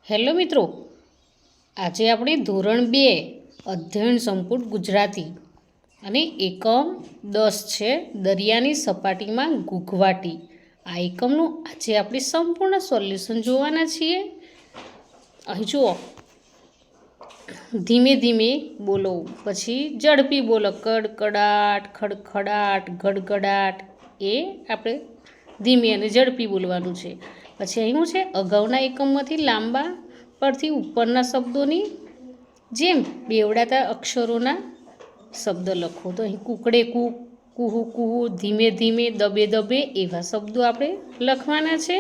Hello મિત્રો, આજે આપણે ધોરણ 2 અધ્યયન સંપુટ ગુજરાતી અને એકમ 10 છે દરિયાની સપાટીમાં ઘૂઘવાટી. આ એકમનું આજે આપણે સંપૂર્ણ સોલ્યુશન જોવાના છીએ. અહીં જુઓ, ધીમે ધીમે બોલો, પછી ઝડપી બોલો. કડકડાટ, ખડખડાટ, ગડગડાટ, એ આપણે ધીમે અને ઝડપી બોલવાનું છે. પછી અહીં શું છે, અગાઉના એકમમાંથી લાંબા પરથી ઉપરના શબ્દોની જેમ બેવડાતા અક્ષરોના શબ્દ લખો. તો અહીં કુકડે કૂક, કુહુ કુહુ, ધીમે ધીમે, દબે દબે એવા શબ્દો આપણે લખવાના છે.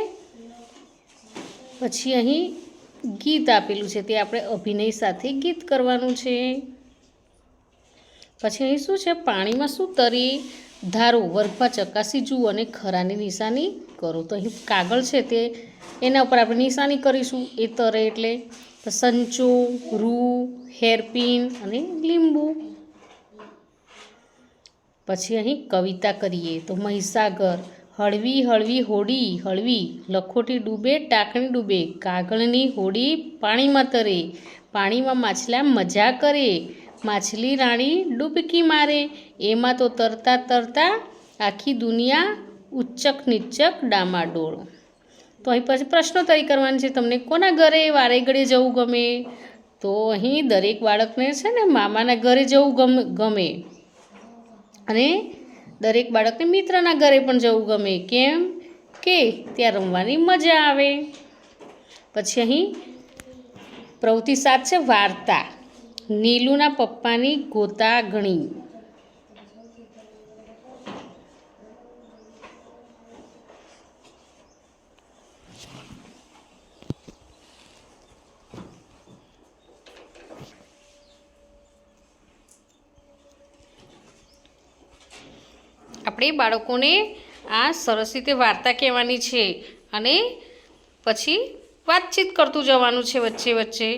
પછી અહીં ગીત આપેલું છે, તે આપણે અભિનય સાથે ગીત કરવાનું છે. પછી અહીં શું છે, પાણીમાં શું તરે ધારો, વર્ગમાં ચકાસી જુઓ અને ખરાની નિશાની કરો. તો અહીં કાગળ છે તે એના ઉપર આપણે નિશાની કરીશું, એ તરે એટલે. તો સંચો, રૂ, હેરપિન અને લીંબુ. પછી અહીં કવિતા કરીએ. તો મહીસાગર, હળવી હળવી હોડી હળવી, લખોટી ડૂબે ટાંકણી ડૂબે, કાગળની હોડી પાણીમાં તરે, પાણીમાં માછલા મજા કરે, માછલી રાણી ડૂબકી મારે, એમાં તો તરતા તરતા આખી દુનિયા ઉચ્ચક નીચક ડામાડોળ. તો અહીં પછી પ્રશ્નોત્તરી કરવાની છે. તમને કોના ઘરે વારે ઘડીએ જવું ગમે? તો અહીં દરેક બાળકને છે ને મામાના ઘરે જવું ગમે અને દરેક બાળકને મિત્રના ઘરે પણ જવું ગમે. કેમ કે ત્યાં રમવાની મજા આવે. પછી અહીં પ્રવૃત્તિ 7 છે વાર્તા. નીલુના પપ્પાની ગોતાગણી. આપણે બાળકોને આ સરસ રીતે વાર્તા કહેવાની છે અને પછી વાતચીત કરતું જવાનું છે વચ્ચે વચ્ચે.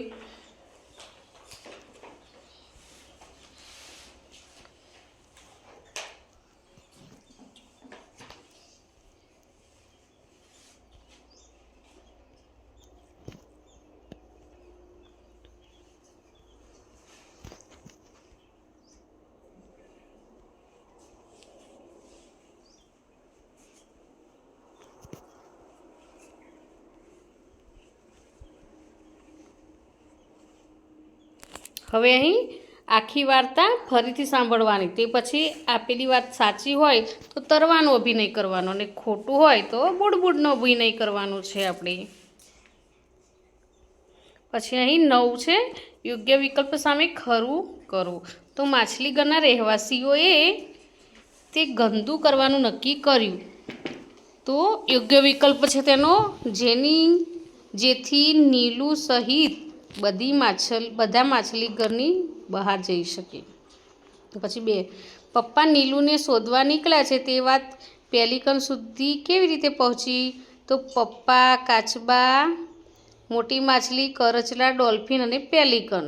હવે અહીં આખી વાર્તા ફરીથી સાંભળવાની. તે પછી આપેલી વાત સાચી હોય તો તરવાનો અભિનય કરવાનો અને ખોટું હોય તો બુડબુડનો અભિનય કરવાનો છે આપણે. પછી અહીં 9 છે યોગ્ય વિકલ્પ સામે ખરું કરો. તો માછલીઘરના રહેવાસીઓએ તે ગંદુ કરવાનું નક્કી કર્યું. તો યોગ્ય વિકલ્પ છે તેનો જેથી નીલુ સહિત બધા માછલીઘરની બહાર જઈ શકે. પછી 2, પપ્પા નીલુને શોધવા નીકળ્યા છે તે વાત પેલિકન સુધી કેવી રીતે પહોંચી? તો પપ્પા, કાચબા, મોટી માછલી, કરચલા, ડોલ્ફિન અને પેલિકન.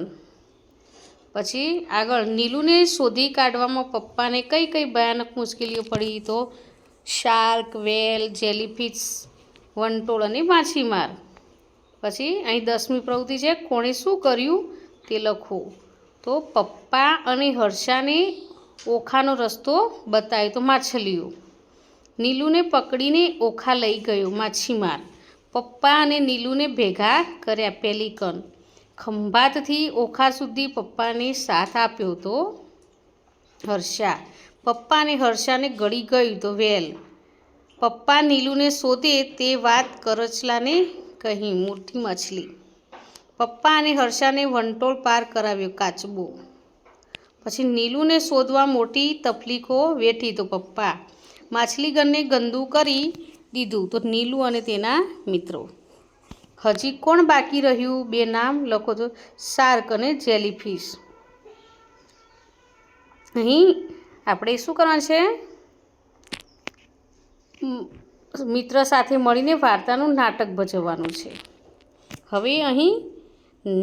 પછી આગળ, નીલુને શોધી કાઢવામાં પપ્પાને કઈ કઈ ભયાનક મુશ્કેલીઓ પડી? તો શાર્ક, વેલ, જેલીફિશ, વંટોળ અને માછીમાર. પછી અહીં 10મી પ્રવૃત્તિ છે કોણે શું કર્યું તે લખો. તો પપ્પા અને હર્ષાને ઓખાનો રસ્તો બતાવ્યો, તો માછલીઓ. નીલુને પકડીને ઓખા લઈ ગયો, માછીમાર. પપ્પા અને નીલુને ભેગા કર્યા, પેલિકન. ખંભાતથી ઓખા સુધી પપ્પાને સાથ આપ્યો, તો હર્ષા. પપ્પા અને હર્ષાને ગળી ગયું, તો વેલ. પપ્પા નીલુને શોધે તે વાત કરચલાને કહી, મોટી માછલી. પપ્પા અને હર્ષાને વંટોળ પાર કરાવ્યો, કાચબો. પછી નીલુને શોધવા મોટી તકલીફો વેઠી, તો પપ્પા. માછલીઘરને ગંદુ કરી દીધું, તો નીલુ અને તેના મિત્રો. હજી કોણ બાકી રહ્યું? 2 નામ લખો. તો શાર્ક અને જેલીફિશ. અહીં આપણે શું કરવાનું છે? મિત્ર સાથે મળીને વાર્તાનું નાટક ભજવવાનું છે. હવે અહીં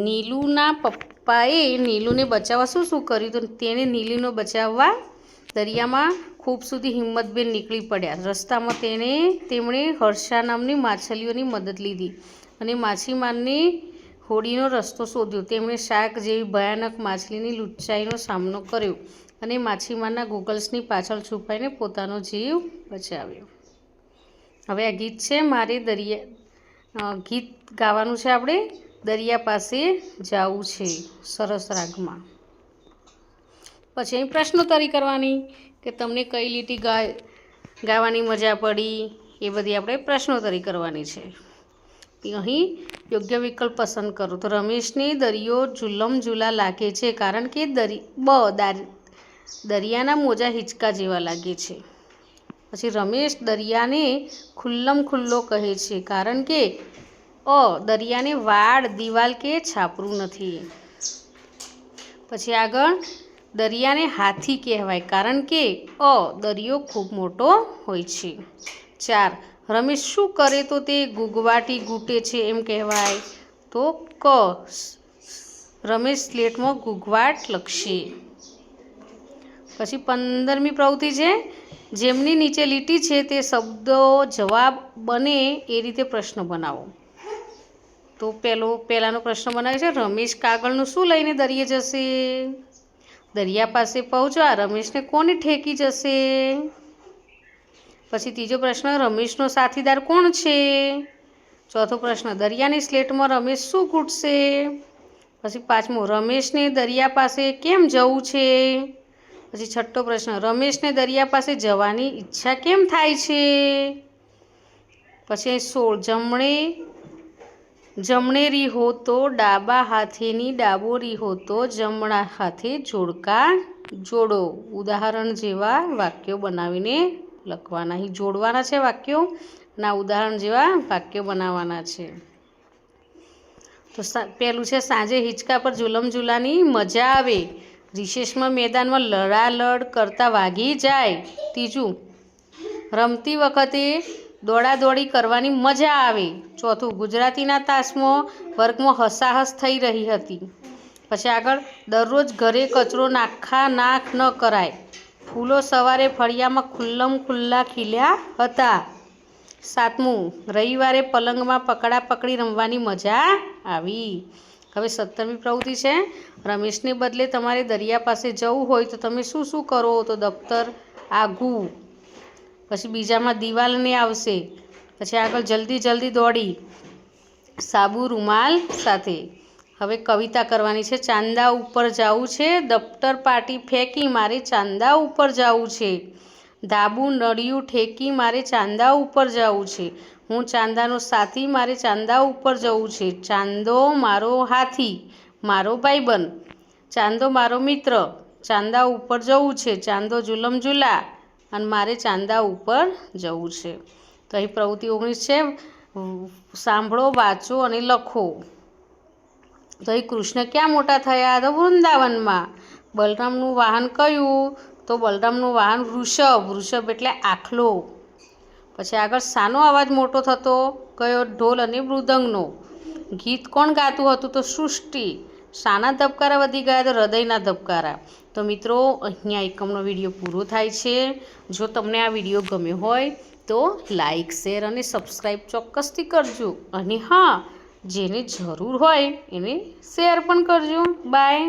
નીલુના પપ્પાએ નીલુને બચાવવા શું કર્યું? તો તેણે નીલુને બચાવવા દરિયામાં ખૂબ સુધી હિંમતભેર નીકળી પડ્યા. રસ્તામાં તેમણે હર્ષા નામની માછલીઓની મદદ લીધી અને માછીમારને હોડીનો રસ્તો શોધ્યો. તેમણે શાર્ક જેવી ભયાનક માછલીની લુચ્ચાઈનો સામનો કર્યો અને માછીમારના ગોગલ્સની પાછળ છુપાઈને પોતાનો જીવ બચાવ્યો. હવે આ ગીત છે મારે ગીત ગાવાનું છે આપણે. દરિયા પાસે જાવું છે સરસ રાગમાં. પછી અહીં પ્રશ્નોત્તરી કરવાની કે તમને કઈ લીટી ગાવાની મજા પડી, એ બધી આપણે પ્રશ્નોત્તરી કરવાની છે. અહીં યોગ્ય વિકલ્પ પસંદ કરો. તો રમેશને દરિયો ઝુલમ ઝુલા લાગે છે કારણ કે દરિયાના મોજા હિંચકા જેવા લાગે છે. પછી રમેશ દરિયાને ખુલ્લમ ખુલ્લો કહે છે કારણ કે દરિયાને વાડ, દિવાલ કે છાપરું નથી. પછી આગળ દરિયાને હાથી કહેવાય કારણ કે દરિયો ખૂબ મોટો હોય છે. 4. રમેશ શું કરે તો તે ગુગવાટી ગૂંટે છે એમ કહેવાય? તો રમેશ સ્લેટમાં ગુગવાટ લખશે. પછી 15મી પ્રવૃત્તિ છે જેમની નીચે લીટી છે તે શબ્દો જવાબ બને એ રીતે પ્રશ્ન બનાવો. તો પહેલાનો પ્રશ્ન બનાવે છે રમેશ કાગળનું શું લઈને દરિયે જશે? દરિયા પાસે પહોંચવા રમેશને કોને ઠેકી જશે? પછી ત્રીજો પ્રશ્ન રમેશનો સાથીદાર કોણ છે? ચોથો પ્રશ્ન દરિયાની સ્લેટમાં રમેશ શું ગૂંટશે? પછી 5મો રમેશને દરિયા પાસે કેમ જવું છે? પછી 6ઠ્ઠો પ્રશ્ન રમેશને દરિયા પાસે જવાની ઈચ્છા કેમ થાય છે? પછી 16 જમણે રીહો તો ડાબા હાથેની, ડાબો રીહો તો જમણા હાથે જોડકા જોડો. ઉદાહરણ જેવા વાક્યો બનાવીને લખવાના. અહીં જોડવાના છે વાક્યો ના ઉદાહરણ જેવા વાક્યો બનાવવાના છે. તો પહેલું છે સાંજે હિંચકા પર ઝુલમ ઝુલાની મજા આવે. રિસેસમાં મેદાનમાં લડાલડ કરતા વાગી જાય. ત્રીજું રમતી વખતે દોડાદોડી કરવાની મજા આવે. ચોથું ગુજરાતીના તાસમાં વર્ગમાં હસાહસ થઈ રહી હતી. પછી આગળ દરરોજ ઘરે કચરો નાખ ન કરાય. ફૂલો સવારે ફળિયામાં ખુલ્લમ ખુલ્લા ખીલ્યા હતા. 7મું રવિવારે પલંગમાં પકડાપકડી રમવાની મજા આવી. હવે 17મી પ્રવૃત્તિ છે રમેશને બદલે તમારે દરિયા પાસે જવું હોય તો તમે શું શું કરો? તો દફતર આઘું. પછી બીજામાં દિવાલને આવશે. પછી આગળ જલ્દી દોડી, સાબુ રૂમાલ સાથે. હવે કવિતા કરવાની છે. ચાંદા ઉપર જાવું છે, દફતર પાટી ફેંકી મારે ચાંદા ઉપર જાવું છે. ધાબુ નળિયું ઠેકી મારે ચાંદા ઉપર જાવું છે. હું ચાંદાનો સાથી મારે ચાંદા ઉપર જવું છે. ચાંદો મારો હાથી, મારો ભાઈબંધ. ચાંદો મારો મિત્ર, ચાંદા ઉપર જવું છે. ચાંદો ઝુલમ ઝુલા અને મારે ચાંદા ઉપર જવું છે. તો અહીં પ્રવૃત્તિ 19 છે. સાંભળો, વાંચો અને લખો. તો અહીં કૃષ્ણ ક્યાં મોટા થયા? તો વૃંદાવનમાં. બલરામનું વાહન કયું? તો બલરામનું વાહન વૃષભ. વૃષભ એટલે આખલો. પછી આગળ શાનો અવાજ મોટો થતો? કયો? ઢોલ અને મૃદંગનો. ગીત કોણ ગાતું હતું? તો સૃષ્ટિ. શાના ધબકારા વધી ગયા? તો હૃદયના ધબકારા. તો મિત્રો અહીંયા એકમનો વિડીયો પૂરો થાય છે. જો તમને આ વિડીયો ગમ્યો હોય તો લાઈક, શેર અને સબસ્ક્રાઈબ ચોક્કસથી કરજો. અને હા, જેને જરૂર હોય એને શેર પણ કરજો. બાય.